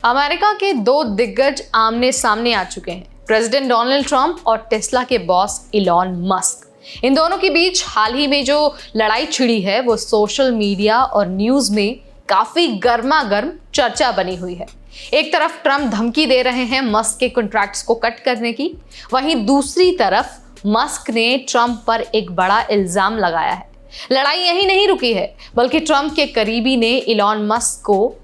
America के दो दिग्गज आमने सामने आ चुके हैं, प्रेसिडेंट डोनाल्ड ट्रंप और टेस्ला के बॉस इलॉन मस्क। इन दोनों के बीच हाल ही में जो लड़ाई छिड़ी है वो सोशल मीडिया और न्यूज में काफी गर्मा गर्म चर्चा बनी हुई है। एक तरफ ट्रंप धमकी दे रहे हैं मस्क के कॉन्ट्रैक्ट्स को कट करने की, वहीं दूसरी तरफ मस्क ने ट्रंप पर एक बड़ा इल्जाम लगाया है। लड़ाई यहीं नहीं रुकी है, बल्कि ट्रंप के करीबी ने इलॉन मस्क को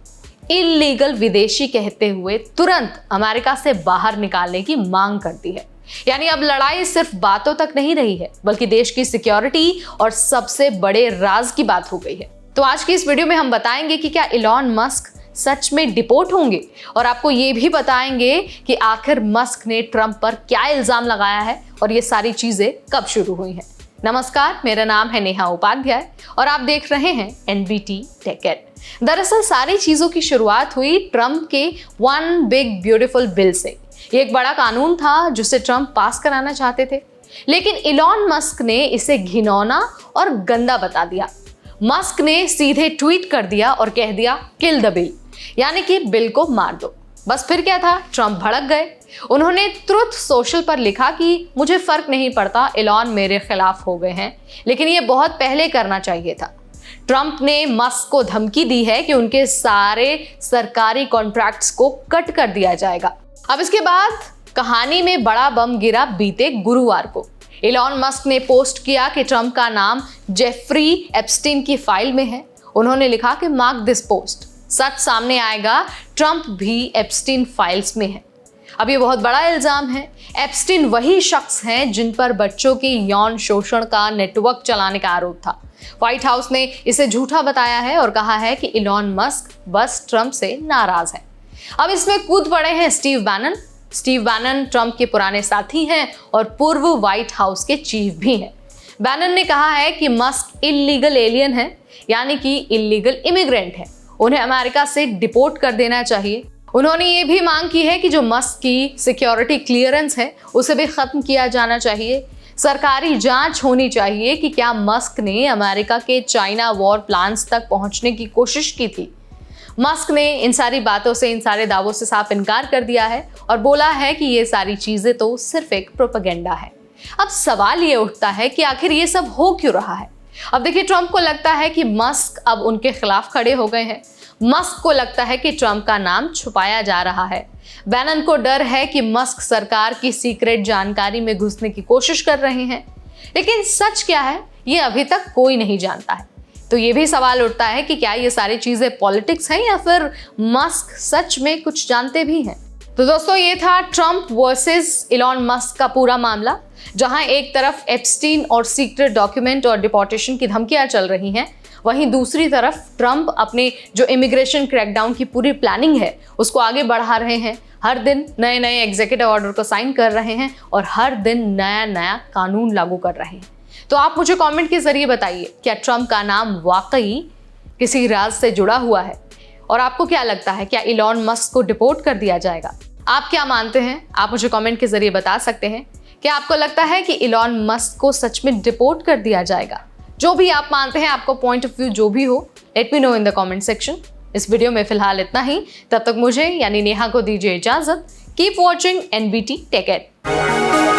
इल्लीगल विदेशी कहते हुए तुरंत अमेरिका से बाहर निकालने की मांग कर दी है। यानी अब लड़ाई सिर्फ बातों तक नहीं रही है, बल्कि देश की सिक्योरिटी और सबसे बड़े राज की बात हो गई है। तो आज की इस वीडियो में हम बताएंगे कि क्या इलॉन मस्क सच में डिपोर्ट होंगे, और आपको ये भी बताएंगे कि आखिर मस्क ने ट्रंप पर क्या इल्जाम लगाया है और ये सारी चीजें कब शुरू हुई हैं। नमस्कार, मेरा नाम है नेहा उपाध्याय और आप देख रहे हैं एनबीटी टेक। दरअसल सारी चीजों की शुरुआत हुई ट्रंप के वन बिग ब्यूटीफुल बिल से। ये एक बड़ा कानून था जिसे ट्रंप पास कराना चाहते थे, लेकिन इलॉन मस्क ने इसे घिनौना और गंदा बता दिया। मस्क ने सीधे ट्वीट कर दिया और कह दिया किल द बिल, यानी कि बिल को मार दो। बस फिर क्या था, ट्रंप भड़क गए। उन्होंने ट्रुथ सोशल पर लिखा कि मुझे फर्क नहीं पड़ता, इलॉन मेरे खिलाफ हो गए हैं, लेकिन ये बहुत पहले करना चाहिए था। ट्रंप ने मस्क को धमकी दी है कि उनके सारे सरकारी कॉन्ट्रैक्ट्स को कट कर दिया जाएगा। अब इसके बाद कहानी में बड़ा बम गिरा बीते गुरुवार को। इलॉन मस्क ने पोस्ट किया कि ट्रंप का नाम जेफरी एप्स्टीन की फाइल में है। उन्होंने लिखा कि मार्क दिस पोस्ट, सच सामने आएगा, ट्रंप भी एप्स्टीन फाइल्स में है। अब ये बहुत बड़ा इल्जाम है। एप्स्टीन वही शख्स हैं जिन पर बच्चों की यौन शोषण का नेटवर्क चलाने का आरोप था। व्हाइट हाउस ने इसे झूठा बताया है और कहा है कि इलॉन मस्क बस ट्रंप से नाराज है। अब इसमें कूद पड़े हैं Steve Bannon. Steve Bannon Trump के पुराने साथी हैं और पूर्व व्हाइट हाउस के चीफ भी हैं। बैनन ने कहा है कि मस्क इल्लीगल एलियन है, यानी कि इल्लीगल इमिग्रेंट है। उन्हें अमेरिका से डिपोर्ट कर देना चाहिए। उन्होंने ये भी मांग की है कि जो मस्क की सिक्योरिटी क्लियरेंस है उसे भी खत्म किया जाना चाहिए। सरकारी जांच होनी चाहिए कि क्या मस्क ने अमेरिका के चाइना वॉर प्लान्स तक पहुंचने की कोशिश की थी। मस्क ने इन सारी बातों से, इन सारे दावों से साफ इनकार कर दिया है और बोला है कि ये सारी चीजें तो सिर्फ एक प्रोपेगेंडा है। अब सवाल ये उठता है कि आखिर ये सब हो क्यों रहा है। अब देखिए, ट्रंप को लगता है कि मस्क अब उनके खिलाफ खड़े हो गए हैं। मस्क को लगता है कि ट्रंप का नाम छुपाया जा रहा है। बैनन को डर है कि मस्क सरकार की सीक्रेट जानकारी में घुसने की कोशिश कर रहे हैं, लेकिन सच क्या है ये अभी तक कोई नहीं जानता है। तो ये भी सवाल उठता है कि क्या ये सारी चीजें पॉलिटिक्स हैं या फिर मस्क सच में कुछ जानते भी हैं। तो दोस्तों, ये था ट्रंप वर्सेस इलॉन मस्क का पूरा मामला, जहां एक तरफ एप्स्टीन और सीक्रेट डॉक्यूमेंट और डिपोर्टेशन की धमकियां चल रही हैं, वहीं दूसरी तरफ ट्रंप अपने जो इमिग्रेशन क्रैकडाउन की पूरी प्लानिंग है उसको आगे बढ़ा रहे हैं। हर दिन नए नए एग्जीक्यूटिव ऑर्डर को साइन कर रहे हैं और हर दिन नया नया कानून लागू कर रहे हैं। तो आप मुझे कमेंट के जरिए बताइए, क्या ट्रंप का नाम वाकई किसी राज से जुड़ा हुआ है, और आपको क्या लगता है, क्या इलॉन मस्क को डिपोर्ट कर दिया जाएगा? आप क्या मानते हैं, आप मुझे कमेंट के जरिए बता सकते हैं। क्या आपको लगता है कि इलॉन मस्क को सच में डिपोर्ट कर दिया जाएगा? जो भी आप मानते हैं, आपको पॉइंट ऑफ व्यू जो भी हो, let me know in the comment section. इस वीडियो में फिलहाल इतना ही। तब तक मुझे यानी नेहा को दीजिए इजाजत। Keep watching NBT take.